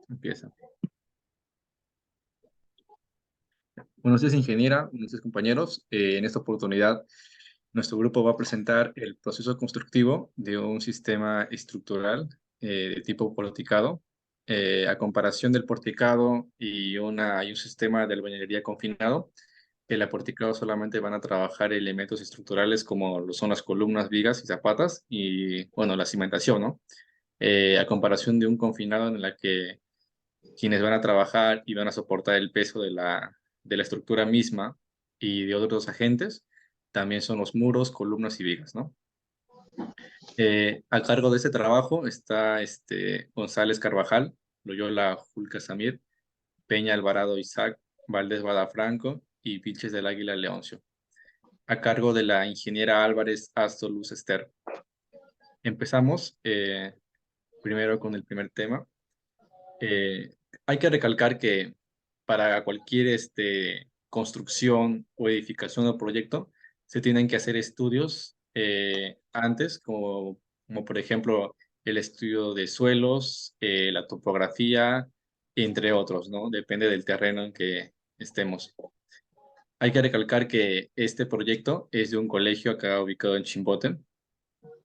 Empieza. Buenos días, ingeniera, buenos días, compañeros. En esta oportunidad, nuestro grupo va a presentar el proceso constructivo de un sistema estructural de tipo porticado, a comparación del porticado y un sistema de albañilería confinado. El aporticado solamente van a trabajar elementos estructurales como lo son las columnas, vigas y zapatas y, bueno, la cimentación, ¿no? A comparación de un confinado en la que quienes van a trabajar y van a soportar el peso de la estructura misma y de otros agentes, también son los muros, columnas y vigas, ¿no? A cargo de este trabajo está González Carvajal, Loyola Julca Samir, Peña Alvarado Isaac, Valdés Badafranco y Vilches del Águila Leoncio, a cargo de la ingeniera Álvarez Astor Luz Ester. Empezamos primero con el primer tema. Eh, Hay que recalcar que para cualquier construcción o edificación o proyecto se tienen que hacer estudios antes, como por ejemplo el estudio de suelos, la topografía, entre otros, ¿no? Depende del terreno en que estemos. Hay que recalcar que este proyecto es de un colegio acá ubicado en Chimbote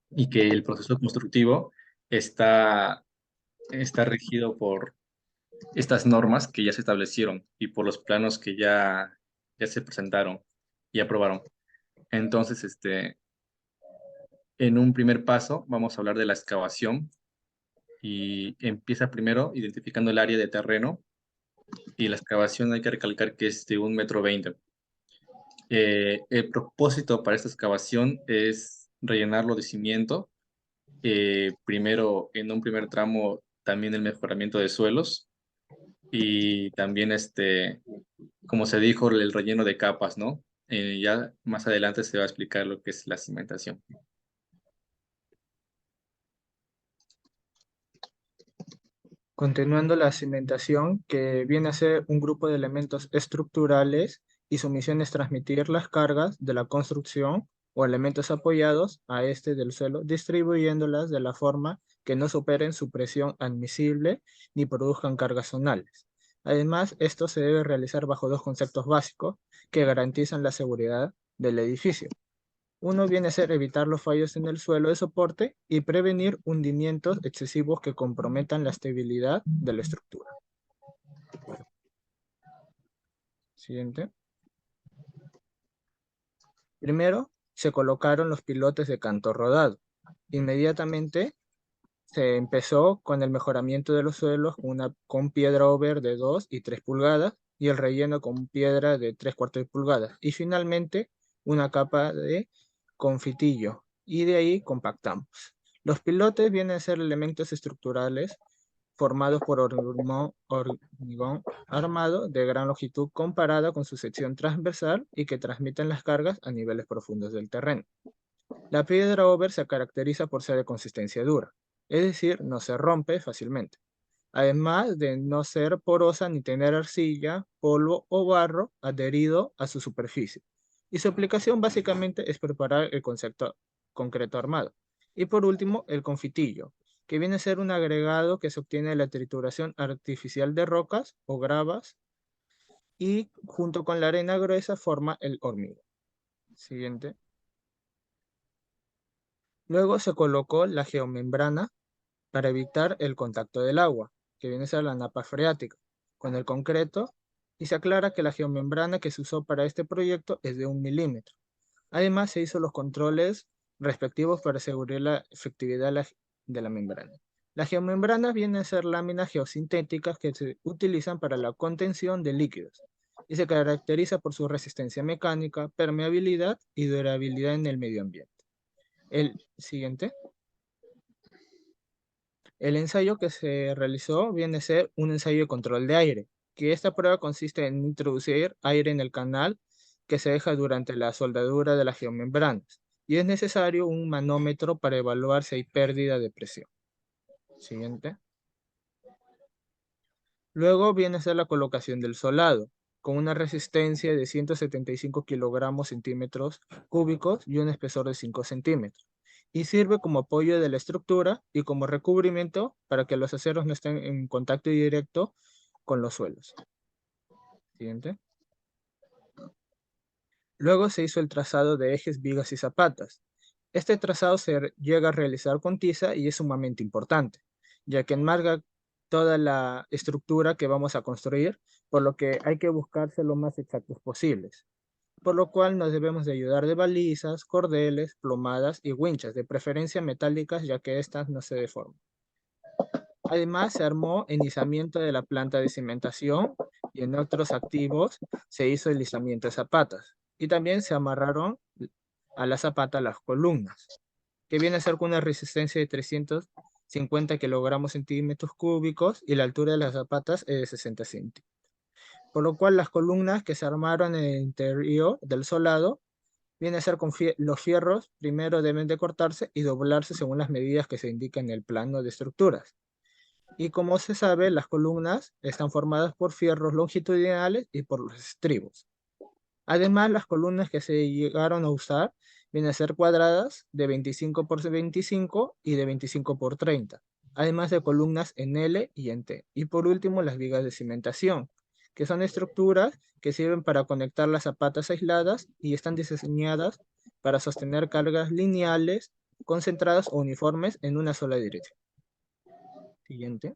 y que el proceso constructivo está, está regido por estas normas que ya se establecieron y por los planos que ya se presentaron y aprobaron. Entonces, en un primer paso vamos a hablar de la excavación y empieza primero identificando el área de terreno y la excavación hay que recalcar que es de 1,20 m. El propósito para esta excavación es rellenarlo de cimiento, primero en un primer tramo también el mejoramiento de suelos y también como se dijo, el relleno de capas, ¿no? Ya más adelante se va a explicar lo que es la cimentación. Continuando la cimentación, que viene a ser un grupo de elementos estructurales y su misión es transmitir las cargas de la construcción o elementos apoyados a este del suelo, distribuyéndolas de la forma que no superen su presión admisible ni produzcan cargas zonales. Además, esto se debe realizar bajo dos conceptos básicos que garantizan la seguridad del edificio. Uno viene a ser evitar los fallos en el suelo de soporte y prevenir hundimientos excesivos que comprometan la estabilidad de la estructura. Siguiente. Primero, se colocaron los pilotes de canto rodado. Inmediatamente se empezó con el mejoramiento de los suelos con piedra over de 2 y 3 pulgadas y el relleno con piedra de 3/4 pulgadas. Y finalmente una capa de confitillo y de ahí compactamos. Los pilotes vienen a ser elementos estructurales formados por hormigón armado de gran longitud comparada con su sección transversal y que transmiten las cargas a niveles profundos del terreno. La piedra over se caracteriza por ser de consistencia dura, es decir, no se rompe fácilmente, además de no ser porosa ni tener arcilla, polvo o barro adherido a su superficie. Y su aplicación básicamente es preparar el concepto concreto armado. Y por último, el confitillo, que viene a ser un agregado que se obtiene de la trituración artificial de rocas o gravas y junto con la arena gruesa forma el hormigón. Siguiente. Luego se colocó la geomembrana para evitar el contacto del agua, que viene a ser la napa freática, con el concreto, y se aclara que la geomembrana que se usó para este proyecto es de 1 mm. Además, se hizo los controles respectivos para asegurar la efectividad de la membrana. Las geomembranas vienen a ser láminas geosintéticas que se utilizan para la contención de líquidos y se caracteriza por su resistencia mecánica, permeabilidad y durabilidad en el medio ambiente. El siguiente. El ensayo que se realizó viene a ser un ensayo de control de aire, que esta prueba consiste en introducir aire en el canal que se deja durante la soldadura de las geomembranas, y es necesario un manómetro para evaluar si hay pérdida de presión. Siguiente. Luego viene a ser la colocación del solado, con una resistencia de 175 kilogramos centímetros cúbicos y un espesor de 5 centímetros. y sirve como apoyo de la estructura y como recubrimiento para que los aceros no estén en contacto directo con los suelos. Siguiente. Luego se hizo el trazado de ejes, vigas y zapatas. Este trazado se llega a realizar con tiza y es sumamente importante, ya que enmarca toda la estructura que vamos a construir, por lo que hay que buscarse lo más exactos posibles. Por lo cual nos debemos de ayudar de balizas, cordeles, plomadas y winchas, de preferencia metálicas, ya que estas no se deforman. Además, se armó enlizamiento de la planta de cimentación y en otros activos se hizo el izamiento de zapatas. Y también se amarraron a la zapata las columnas, que viene a ser con una resistencia de 350 kilogramos centímetros cúbicos y la altura de las zapatas es de 60 centímetros. Por lo cual las columnas que se armaron en el interior del solado viene a ser con los fierros primero deben de cortarse y doblarse según las medidas que se indican en el plano de estructuras. Y como se sabe, las columnas están formadas por fierros longitudinales y por los estribos. Además, las columnas que se llegaron a usar vienen a ser cuadradas de 25 por 25 y de 25 por 30, además de columnas en L y en T. Y por último, las vigas de cimentación, que son estructuras que sirven para conectar las zapatas aisladas y están diseñadas para sostener cargas lineales, concentradas o uniformes en una sola dirección. Siguiente.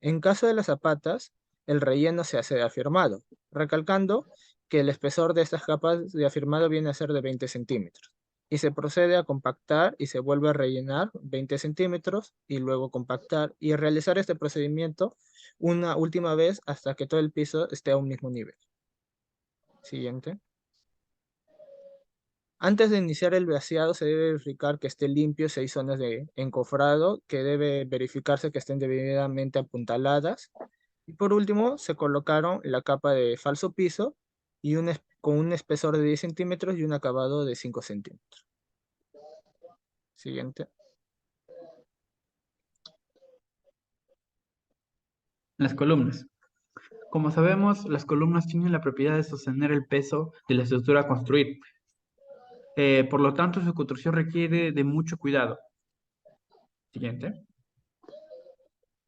En caso de las zapatas, el relleno se hace de afirmado, recalcando que el espesor de estas capas de afirmado viene a ser de 20 centímetros. Y se procede a compactar y se vuelve a rellenar 20 centímetros y luego compactar y realizar este procedimiento una última vez hasta que todo el piso esté a un mismo nivel. Siguiente. Antes de iniciar el vaciado se debe verificar que esté limpio si hay zonas de encofrado, que debe verificarse que estén debidamente apuntaladas. Y por último, se colocaron la capa de falso piso y con un espesor de 10 centímetros y un acabado de 5 centímetros. Siguiente. Las columnas. Como sabemos, las columnas tienen la propiedad de sostener el peso de la estructura a construir. Por lo tanto, su construcción requiere de mucho cuidado. Siguiente.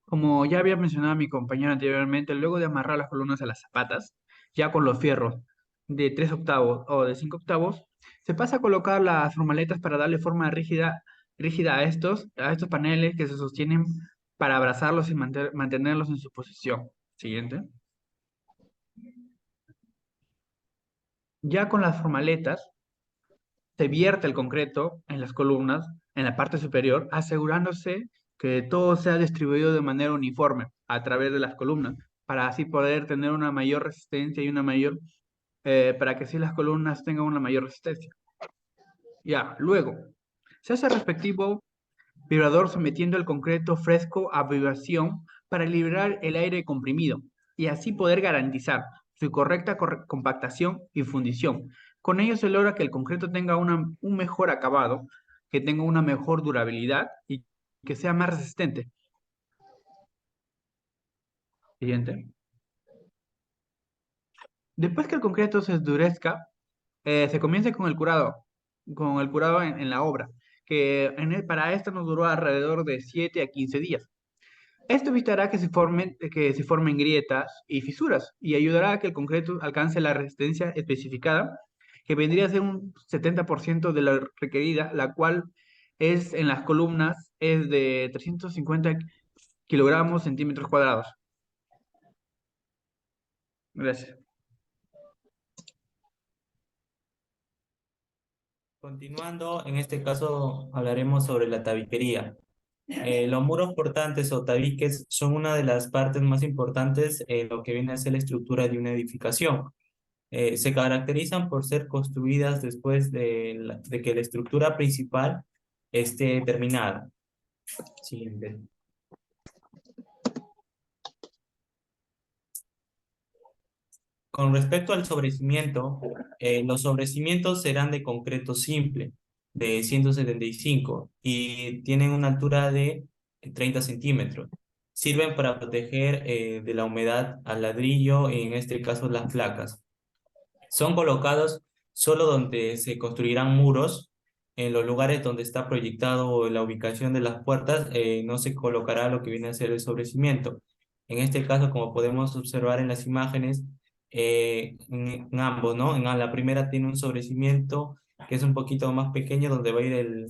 Como ya había mencionado mi compañero anteriormente, luego de amarrar las columnas a las zapatas, ya con los fierros de 3 octavos o de 5 octavos, se pasa a colocar las formaletas para darle forma rígida a estos paneles que se sostienen para abrazarlos y mantenerlos en su posición. Siguiente. Ya con las formaletas, se vierte el concreto en las columnas, en la parte superior, asegurándose que todo sea distribuido de manera uniforme a través de las columnas, para así poder tener una mayor resistencia y para que así las columnas tengan una mayor resistencia. Ya, luego, se hace el respectivo vibrador sometiendo el concreto fresco a vibración para liberar el aire comprimido y así poder garantizar su correcta compactación y fundición. Con ello se logra que el concreto tenga un mejor acabado, que tenga una mejor durabilidad y que sea más resistente. Siguiente. Después que el concreto se endurezca, se comienza con el curado en la obra, para esto nos duró alrededor de 7 a 15 días. Esto evitará que se formen grietas y fisuras y ayudará a que el concreto alcance la resistencia especificada, que vendría a ser un 70% de la requerida, la cual es en las columnas es de 350 kilogramos centímetros cuadrados. Gracias. Continuando, en este caso hablaremos sobre la tabiquería. Los muros portantes o tabiques son una de las partes más importantes en lo que viene a ser la estructura de una edificación. Se caracterizan por ser construidas después de que la estructura principal esté terminada. Siguiente. Con respecto al sobrecimiento, los sobrecimientos serán de concreto simple, de 175, y tienen una altura de 30 centímetros. Sirven para proteger de la humedad al ladrillo y en este caso las placas. Son colocados solo donde se construirán muros. En los lugares donde está proyectado la ubicación de las puertas, no se colocará lo que viene a ser el sobrecimiento. En este caso, como podemos observar en las imágenes, en ambos, ¿no? En la primera tiene un sobrecimiento que es un poquito más pequeño, donde va a ir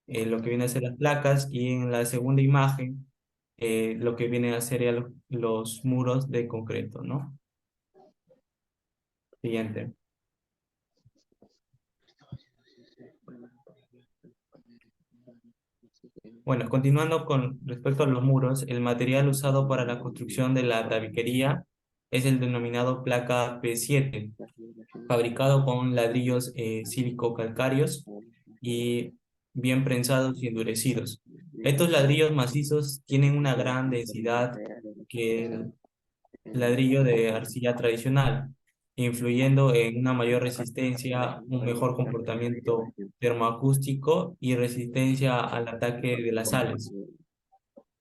lo que viene a ser las placas, y en la segunda imagen, lo que viene a ser ya los muros de concreto, ¿no? Siguiente. Bueno, continuando con respecto a los muros, el material usado para la construcción de la tabiquería es el denominado placa P7, fabricado con ladrillos sílico-calcáreos y bien prensados y endurecidos. Estos ladrillos macizos tienen una gran densidad que el ladrillo de arcilla tradicional, influyendo en una mayor resistencia, un mejor comportamiento termoacústico y resistencia al ataque de las sales.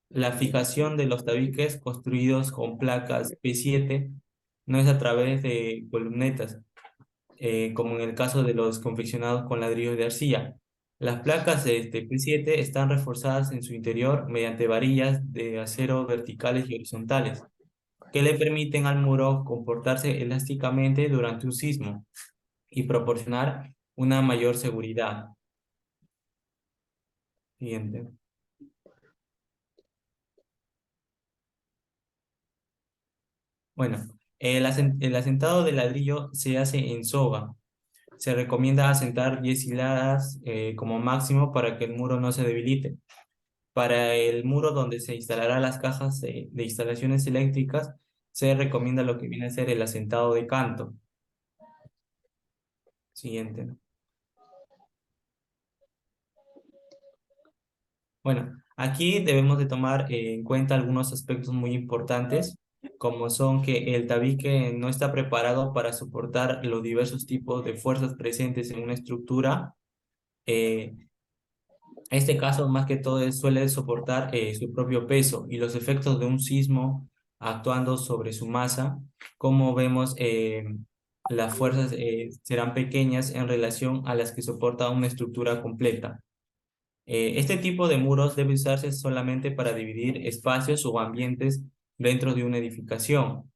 La fijación de los tabiques construidos con placas P7 no es a través de columnetas, como en el caso de los confeccionados con ladrillos de arcilla. Las placas de este P7 están reforzadas en su interior mediante varillas de acero verticales y horizontales, que le permiten al muro comportarse elásticamente durante un sismo y proporcionar una mayor seguridad. Siguiente. Bueno, el asentado de ladrillo se hace en soga. Se recomienda asentar 10 hiladas como máximo para que el muro no se debilite. Para el muro donde se instalarán las cajas de instalaciones eléctricas, se recomienda lo que viene a ser el asentado de canto. Siguiente. Bueno, aquí debemos de tomar en cuenta algunos aspectos muy importantes, como son que el tabique no está preparado para soportar los diversos tipos de fuerzas presentes en una estructura. Eh, Este caso, más que todo, suele soportar su propio peso y los efectos de un sismo actuando sobre su masa. Como vemos, las fuerzas serán pequeñas en relación a las que soporta una estructura completa. Este tipo de muros debe usarse solamente para dividir espacios o ambientes dentro de una edificación.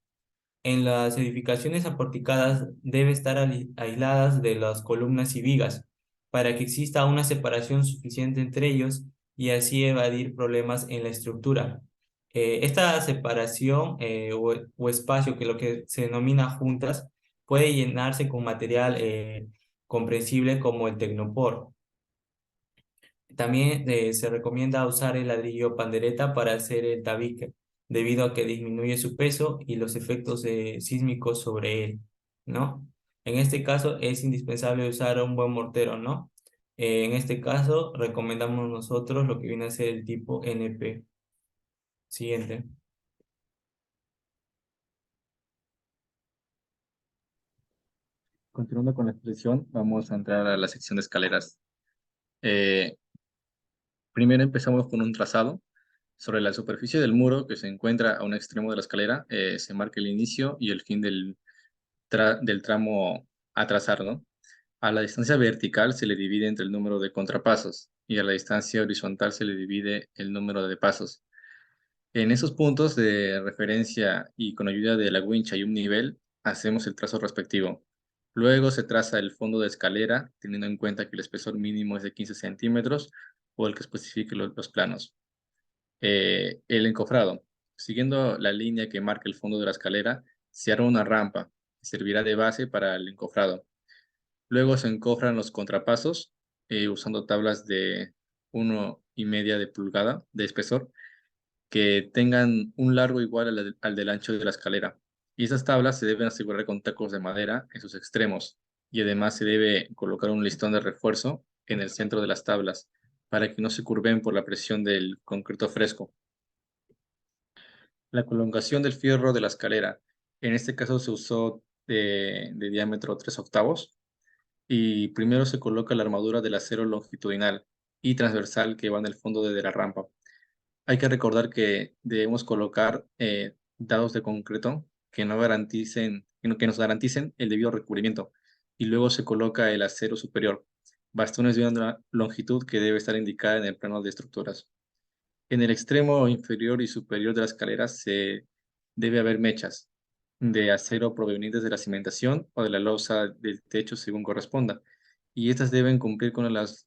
En las edificaciones aporticadas debe estar aisladas de las columnas y vigas para que exista una separación suficiente entre ellos y así evadir problemas en la estructura. Esta separación o espacio, que lo que se denomina juntas, puede llenarse con material comprensible como el tecnopor. También se recomienda usar el ladrillo pandereta para hacer el tabique, debido a que disminuye su peso y los efectos sísmicos sobre él, ¿no? En este caso es indispensable usar un buen mortero, ¿no? En este caso recomendamos nosotros lo que viene a ser el tipo NP. Siguiente. Continuando con la exposición, vamos a entrar a la sección de escaleras. Eh, Primero empezamos con un trazado. Sobre la superficie del muro que se encuentra a un extremo de la escalera, se marca el inicio y el fin del tramo a trazar, ¿no? A la distancia vertical se le divide entre el número de contrapasos y a la distancia horizontal se le divide el número de pasos. En esos puntos de referencia y con ayuda de la wincha y un nivel, hacemos el trazo respectivo. Luego se traza el fondo de escalera, teniendo en cuenta que el espesor mínimo es de 15 centímetros o el que especifique los planos. El encofrado. Siguiendo la línea que marca el fondo de la escalera, se hará una rampa que servirá de base para el encofrado. Luego se encofran los contrapasos usando tablas de 1,5 de pulgada de espesor que tengan un largo igual al del ancho de la escalera. Y esas tablas se deben asegurar con tacos de madera en sus extremos. Y además se debe colocar un listón de refuerzo en el centro de las tablas para que no se curven por la presión del concreto fresco. La prolongación del fierro de la escalera. En este caso se usó de diámetro 3/8 y primero se coloca la armadura del acero longitudinal y transversal que va en el fondo de la rampa. Hay que recordar que debemos colocar dados de concreto que nos garanticen el debido recubrimiento, y luego se coloca el acero superior, bastones de una longitud que debe estar indicada en el plano de estructuras. En el extremo inferior y superior de la escalera se debe haber mechas de acero provenientes de la cimentación o de la losa del techo según corresponda, y estas deben cumplir con las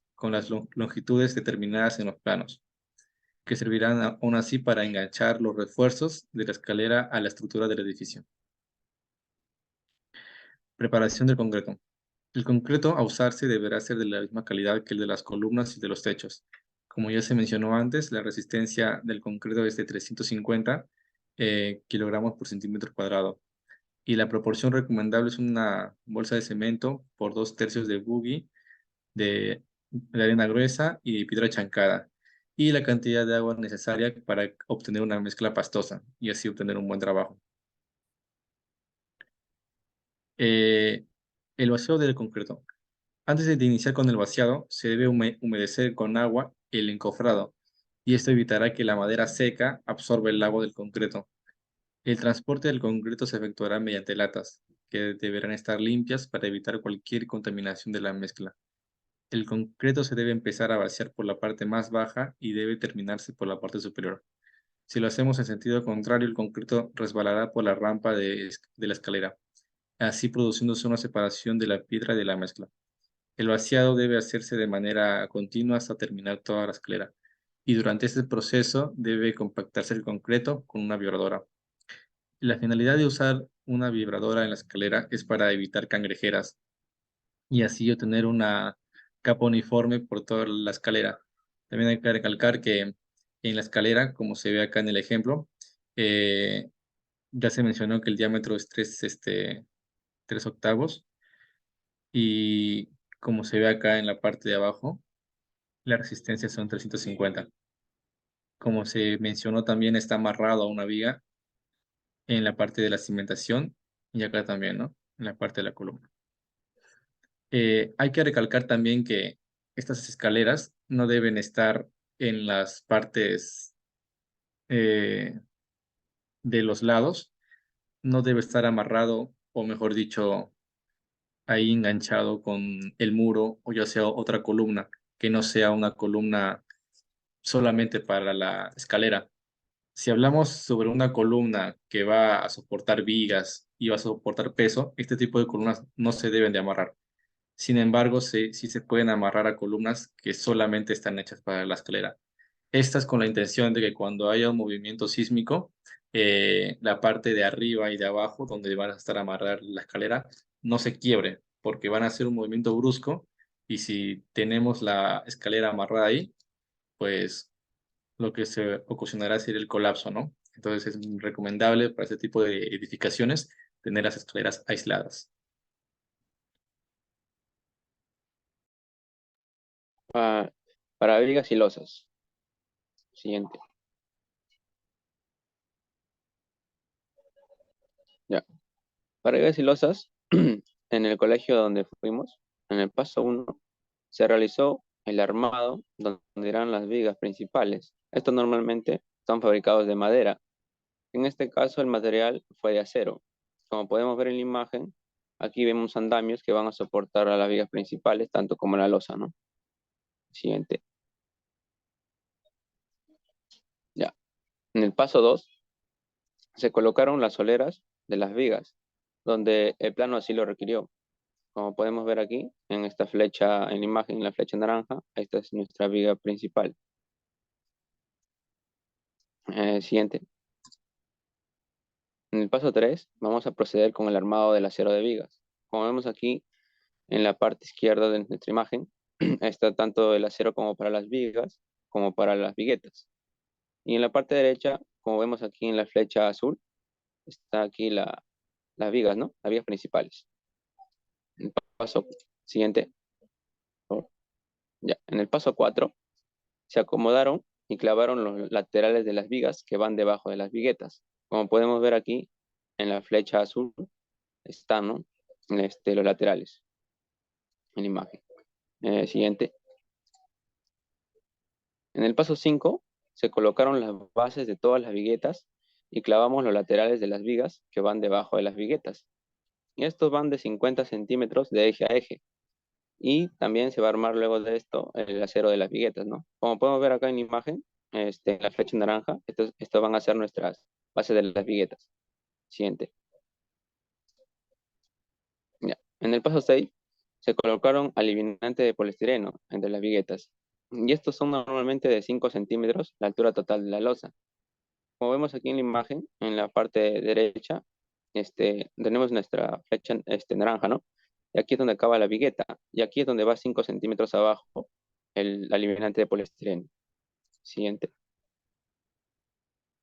longitudes determinadas en los planos, que servirán aún así para enganchar los refuerzos de la escalera a la estructura del edificio. Preparación del concreto. El concreto a usarse deberá ser de la misma calidad que el de las columnas y de los techos. Como ya se mencionó antes, la resistencia del concreto es de 350 kilogramos por centímetro cuadrado. Y la proporción recomendable es una bolsa de cemento por 2/3 de buggy de arena gruesa y de piedra chancada. Y la cantidad de agua necesaria para obtener una mezcla pastosa y así obtener un buen trabajo. Eh, el vaciado del concreto. Antes de iniciar con el vaciado, se debe humedecer con agua el encofrado, y esto evitará que la madera seca absorba el agua del concreto. El transporte del concreto se efectuará mediante latas, que deberán estar limpias para evitar cualquier contaminación de la mezcla. El concreto se debe empezar a vaciar por la parte más baja y debe terminarse por la parte superior. Si lo hacemos en sentido contrario, el concreto resbalará por la rampa de la escalera, así produciéndose una separación de la piedra de la mezcla. El vaciado debe hacerse de manera continua hasta terminar toda la escalera, y durante este proceso debe compactarse el concreto con una vibradora. La finalidad de usar una vibradora en la escalera es para evitar cangrejeras y así obtener una capa uniforme por toda la escalera. También hay que recalcar que en la escalera, como se ve acá en el ejemplo, eh, ya se mencionó que el diámetro es 3 octavos, y como se ve acá en la parte de abajo, la resistencia son 350. Como se mencionó, también está amarrado a una viga en la parte de la cimentación y acá también, ¿no? En la parte de la columna. Hay que recalcar también que estas escaleras no deben estar en las partes eh, de los lados, no debe estar amarrado, o mejor dicho, ahí enganchado con el muro o ya sea otra columna, que no sea una columna solamente para la escalera. Si hablamos sobre una columna que va a soportar vigas y va a soportar peso, este tipo de columnas no se deben de amarrar. Sin embargo, sí se pueden amarrar a columnas que solamente están hechas para la escalera. Estas con la intención de que cuando haya un movimiento sísmico, la parte de arriba y de abajo, donde van a estar amarrar la escalera, no se quiebre, porque van a hacer un movimiento brusco, y si tenemos la escalera amarrada ahí, pues lo que se ocasionará sería el colapso, ¿no? Entonces es recomendable para este tipo de edificaciones tener las escaleras aisladas. Pa- para vigas y losas. Siguiente. Ya. Para vigas y losas, en el colegio donde fuimos, en el paso 1, se realizó el armado donde irán las vigas principales. Estos normalmente son fabricados de madera. En este caso, el material fue de acero. Como podemos ver en la imagen, aquí vemos andamios que van a soportar a las vigas principales, tanto como la losa, ¿no? Siguiente. Ya. En el paso 2, se colocaron las soleras de las vigas, donde el plano así lo requirió. Como podemos ver aquí, en esta flecha, en la imagen, en la flecha naranja, esta es nuestra viga principal. Siguiente. En el paso 3, vamos a proceder con el armado del acero de vigas. Como vemos aquí, en la parte izquierda de nuestra imagen, está tanto el acero como para las vigas, como para las viguetas. Y en la parte derecha, como vemos aquí en la flecha azul, está aquí las vigas, ¿no? Las vigas principales. En el paso siguiente, por favor. Ya, en el paso 4, se acomodaron y clavaron los laterales de las vigas que van debajo de las viguetas. Como podemos ver aquí, en la flecha azul están, ¿no? Los laterales en la imagen. Siguiente. En el paso 5, se colocaron las bases de todas las viguetas y clavamos los laterales de las vigas que van debajo de las viguetas. Y estos van de 50 centímetros de eje a eje. Y también se va a armar luego de esto el acero de las viguetas, ¿no? Como podemos ver acá en la imagen, la flecha naranja, estos van a ser nuestras bases de las viguetas. Siguiente. Ya. En el paso 6 se colocaron alineante de poliestireno entre las viguetas. Y estos son normalmente de 5 centímetros la altura total de la losa. Como vemos aquí en la imagen, en la parte derecha, tenemos nuestra flecha naranja, ¿no? Y aquí es donde acaba la vigueta. Y aquí es donde va 5 centímetros abajo el alineante de poliestireno. Siguiente.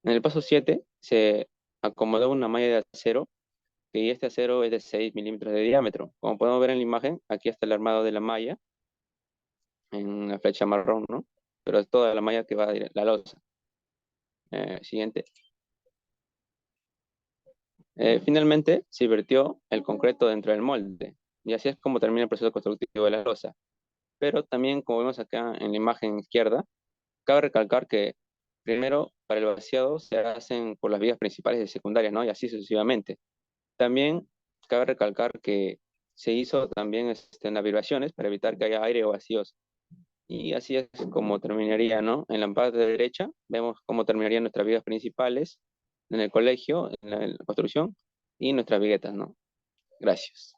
En el paso 7 se acomodó una malla de acero, y este acero es de 6 milímetros de diámetro. Como podemos ver en la imagen, aquí está el armado de la malla, en la flecha marrón, ¿no? Pero es toda la malla que va a la losa. Siguiente. Finalmente, se vertió el concreto dentro del molde. Y así es como termina el proceso constructivo de la losa. Pero también, como vemos acá en la imagen izquierda, cabe recalcar que primero, para el vaciado, se hacen por las vías principales y secundarias, ¿no? Y así sucesivamente. También cabe recalcar que se hizo también unas vibraciones para evitar que haya aire o vacíos. Y así es como terminaría, ¿no? En la parte derecha vemos cómo terminarían nuestras vías principales en el colegio, en la construcción, y nuestras viguetas, ¿no? Gracias.